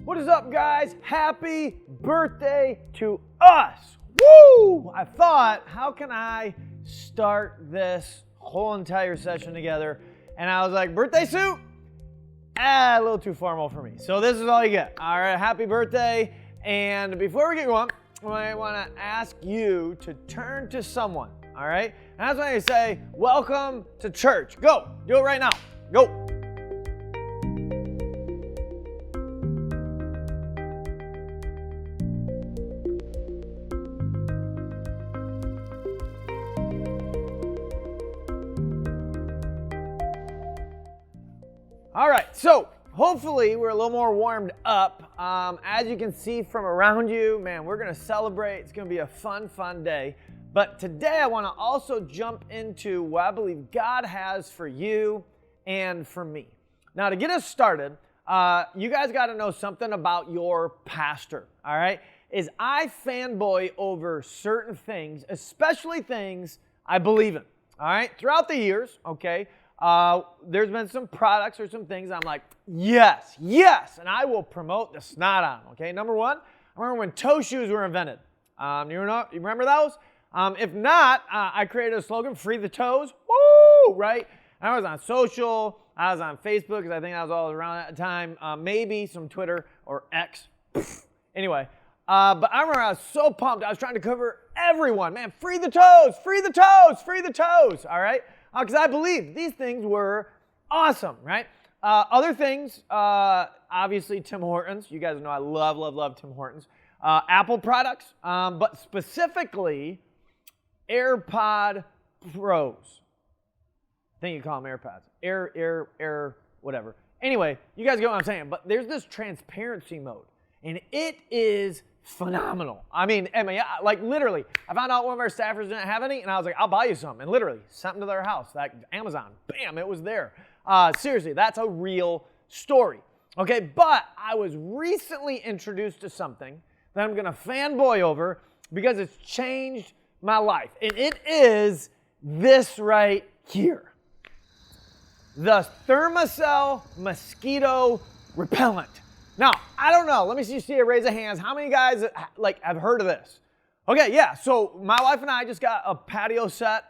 What is up, guys? Happy birthday to us! Woo! I thought, how can I start this whole entire session together? And I was like, birthday suit? A little too formal for me. So this is all you get. All right, happy birthday. And before we get going, I want to ask you to turn to someone, all right? And that's when I say, welcome to church. Go. Do it right now. Go. All right, so hopefully we're a little more warmed up. As you can see from around you, man, we're going to celebrate. It's going to be a fun day. But today I want to also jump into what I believe God has for you and for me. Now, to get us started, you guys got to know something about your pastor, all right? Is I fanboy over certain things, especially things I believe in, all right? Throughout the years, okay? There's been some products or some things I'm like, yes, and I will promote the snot on them, okay? Number one, I remember when toe shoes were invented. You remember those? If not, I created a slogan, free the toes, woo, right? I was on social, I was on Facebook, because I think I was all around at the time, maybe some Twitter or X. Anyway, but I remember I was so pumped. I was trying to cover everyone. Man, free the toes, all right? Because I believe these things were awesome, right? Other things, obviously Tim Hortons. You guys know I love Tim Hortons. Apple products, but specifically AirPod Pros. I think you call them AirPods. Air, whatever. Anyway, you guys get what I'm saying. But there's this transparency mode, and it is phenomenal. I mean, like literally, I found out one of our staffers didn't have any, and I was like, I'll buy you some. And literally, sent them to their house. Like Amazon, bam, it was there. Seriously, that's a real story. Okay, but I was recently introduced to something that I'm going to fanboy over because it's changed my life. And it is this right here. The Thermacell Mosquito Repellent. Now, I don't know. Let me see a raise of hands. How many guys have heard of this? Okay, yeah. So my wife and I just got a patio set,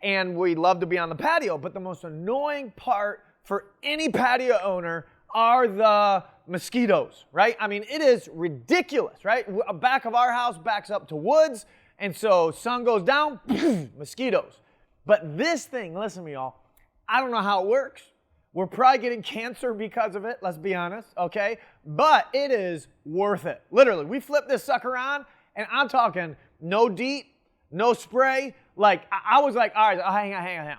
and we love to be on the patio. But the most annoying part for any patio owner are the mosquitoes, right? I mean, it is ridiculous, right? A back of our house backs up to woods, and so sun goes down, mosquitoes. But this thing, listen to me, y'all. I don't know how it works. We're probably getting cancer because of it, let's be honest, okay? But it is worth it. Literally, we flip this sucker on, and I'm talking no DEET, no spray. Like, I was like, all right, hang on.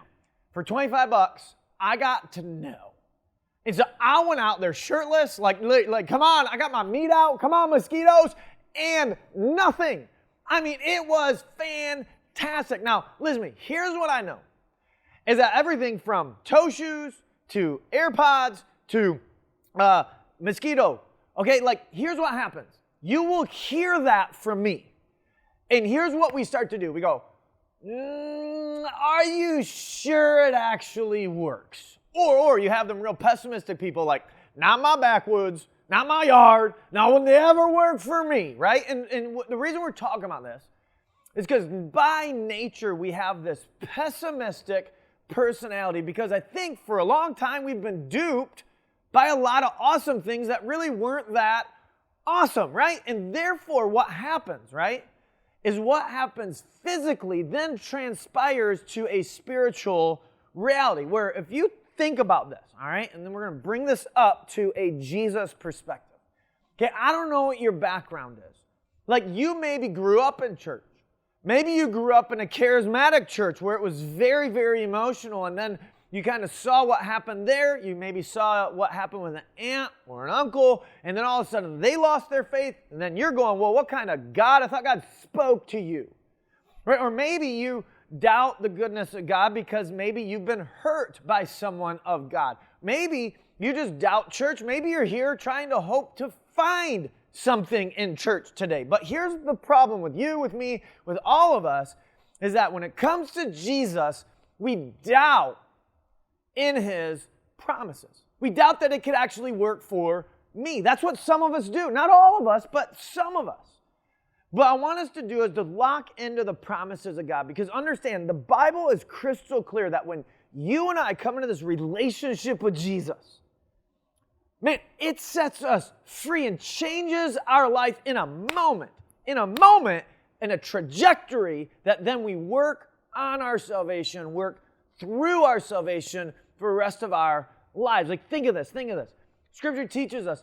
For $25, I got to know. And so I went out there shirtless, like come on, I got my meat out, come on, mosquitoes, and nothing. I mean, it was fantastic. Now, listen to me, here's what I know, is that everything from toe shoes to AirPods, to mosquito. Okay, like here's what happens. You will hear that from me. And here's what we start to do. We go, are you sure it actually works? Or you have them real pessimistic people like, not my backwoods, not my yard, that will never work for me, right? And the reason we're talking about this is because by nature we have this pessimistic personality, because I think for a long time we've been duped by a lot of awesome things that really weren't that awesome, right? And therefore what happens, right, is what happens physically then transpires to a spiritual reality, where if you think about this, all right, and then we're going to bring this up to a Jesus perspective. Okay, I don't know what your background is. Like, you maybe grew up in church. Maybe you grew up in a charismatic church where it was very, very emotional, and then you kind of saw what happened there. You maybe saw what happened with an aunt or an uncle, and then all of a sudden they lost their faith, and then you're going, well, what kind of God? I thought God spoke to you. Right? Or maybe you doubt the goodness of God because maybe you've been hurt by someone of God. Maybe you just doubt church. Maybe you're here trying to hope to find something in church today. But here's the problem with you, with me, with all of us, is that when it comes to Jesus, we doubt in His promises. We doubt that it could actually work for me. That's what some of us do. Not all of us, but some of us. What I want us to do is to lock into the promises of God, because understand, the Bible is crystal clear that when you and I come into this relationship with Jesus, man, it sets us free and changes our life in a moment, in a trajectory that then we work on our salvation, work through our salvation for the rest of our lives. Like, think of this. Scripture teaches us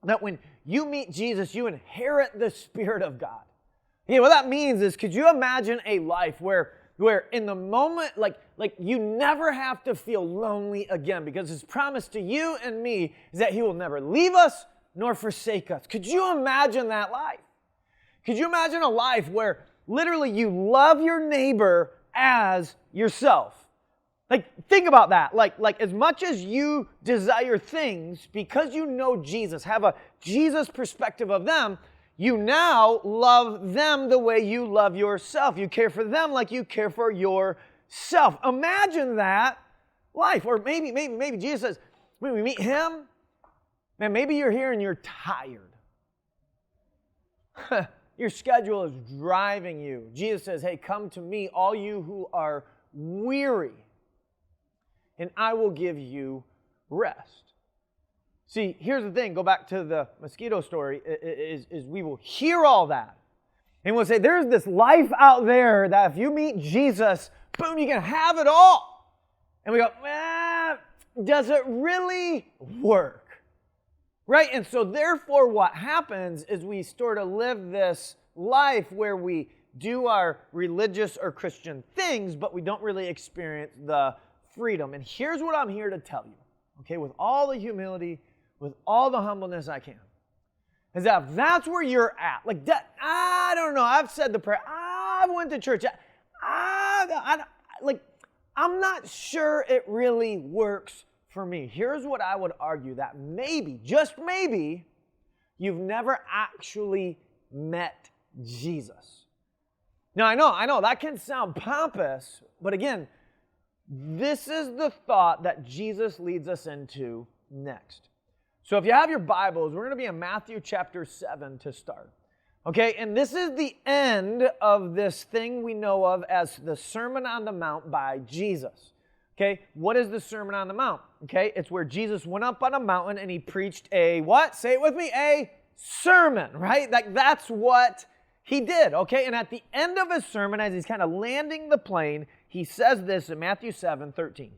that when you meet Jesus, you inherit the Spirit of God. Yeah, what that means is, could you imagine a life where in the moment, like you never have to feel lonely again, because His promise to you and me is that He will never leave us nor forsake us. Could you imagine that life? Could you imagine a life where literally you love your neighbor as yourself? Like, think about that. Like as much as you desire things, because you know Jesus, have a Jesus perspective of them, you now love them the way you love yourself. You care for them like you care for yourself. Imagine that life. Or maybe Jesus says, when we meet Him, man, maybe you're here and you're tired. Your schedule is driving you. Jesus says, hey, come to me, all you who are weary, and I will give you rest. See, here's the thing. Go back to the mosquito story. Is we will hear all that, and we'll say, there's this life out there that if you meet Jesus, boom, you can have it all. And we go, does it really work? Right? And so therefore what happens is we sort of live this life where we do our religious or Christian things, but we don't really experience the freedom. And here's what I'm here to tell you, okay, with all the humility, with all the humbleness I can, is that if that's where you're at, like that, I don't know, I've said the prayer, I went to church, I'm not sure it really works for me. Here's what I would argue, that maybe, just maybe, you've never actually met Jesus. Now, I know, that can sound pompous, but again, this is the thought that Jesus leads us into next. So if you have your Bibles, we're going to be in Matthew chapter 7 to start. Okay, and this is the end of this thing we know of as the Sermon on the Mount by Jesus. Okay, what is the Sermon on the Mount? Okay, it's where Jesus went up on a mountain and He preached a what? Say it with me, a sermon, right? That's what He did, okay? And at the end of His sermon, as He's kind of landing the plane, He says this in Matthew 7:13.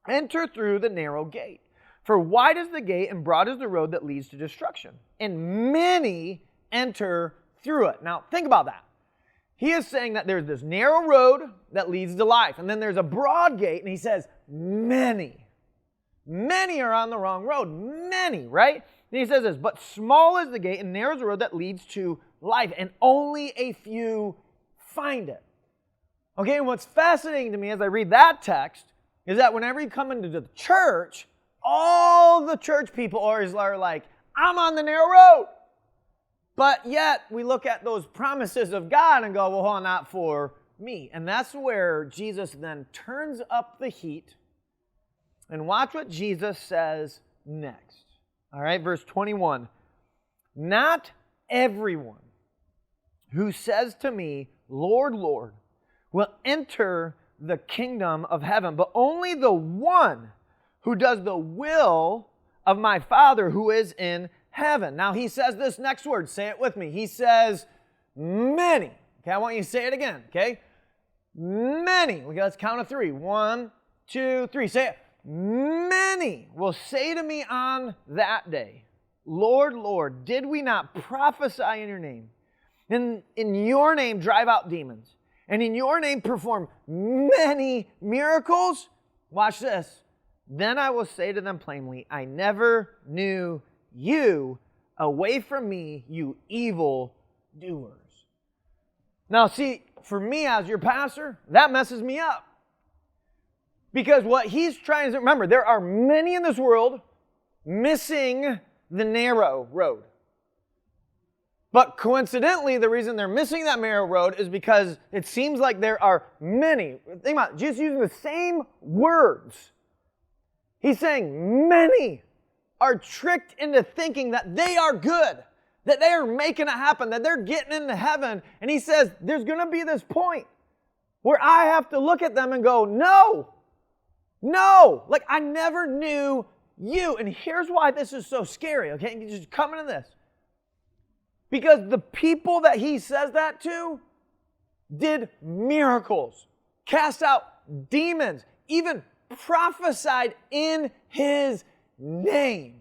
Enter through the narrow gate. For wide is the gate and broad is the road that leads to destruction, and many enter through it. Now, think about that. He is saying that there's this narrow road that leads to life, and then there's a broad gate, and He says, many are on the wrong road. Many, right? And He says this, but small is the gate and narrow is the road that leads to life, and only a few find it. Okay, and what's fascinating to me as I read that text is that whenever you come into the church, all the church people are like, I'm on the narrow road. But yet, we look at those promises of God and go, well, hold on, not for me. And that's where Jesus then turns up the heat. And watch what Jesus says next. All right, verse 21. Not everyone who says to me, Lord, Lord, will enter the kingdom of heaven, but only the one who does the will of my Father who is in heaven. Now He says this next word. Say it with me. He says, many. Okay, I want you to say it again. Okay? Many. Let's count to three. 1, 2, 3. Say it. Many will say to me on that day, Lord, Lord, did we not prophesy in your name? In your name drive out demons, and in your name perform many miracles? Watch this. Then I will say to them plainly, I never knew you. Away from me, you evil doers. Now, see, for me as your pastor, that messes me up. Because what he's trying to remember, there are many in this world missing the narrow road. But coincidentally, the reason they're missing that narrow road is because it seems like there are many. Think about it, just using the same words. He's saying many are tricked into thinking that they are good, that they are making it happen, that they're getting into heaven. And he says, there's going to be this point where I have to look at them and go, no, like I never knew you. And here's why this is so scary, okay? You just come into this. Because the people that he says that to did miracles, cast out demons, even prophesied in his name.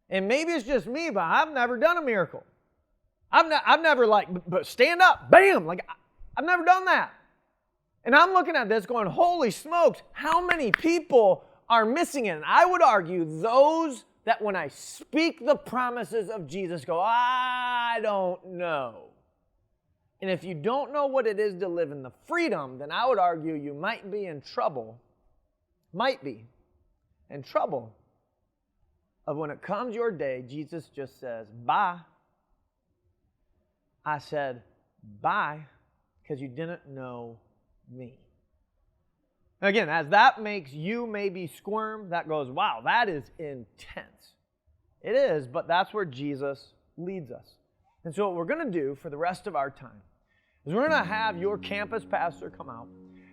And maybe it's just me, but I've never done a miracle. I've never but stand up, bam, I've never done that. And I'm looking at this going, holy smokes, how many people are missing it? And I would argue those that when I speak the promises of Jesus go, I don't know. And if you don't know what it is to live in the freedom, then I would argue you might be in trouble. Might be in trouble of when it comes your day, Jesus just says, bye. I said, bye, because you didn't know me. Again, as that makes you maybe squirm, that goes, wow, that is intense. It is, but that's where Jesus leads us. And so what we're going to do for the rest of our time is we're going to have your campus pastor come out,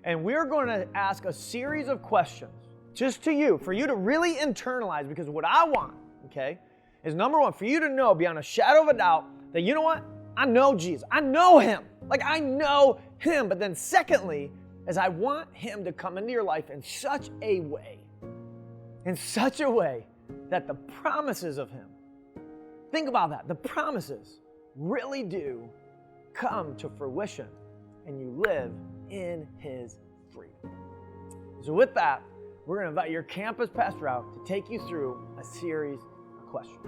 and we're going to ask a series of questions just to you, for you to really internalize, because what I want, okay, is number one, for you to know beyond a shadow of a doubt that, you know what, I know Jesus. I know him. I know him. But then secondly, is I want him to come into your life in such a way that the promises of him, think about that, the promises really do come to fruition and you live in his freedom. So with that, we're going to invite your campus pastor out to take you through a series of questions.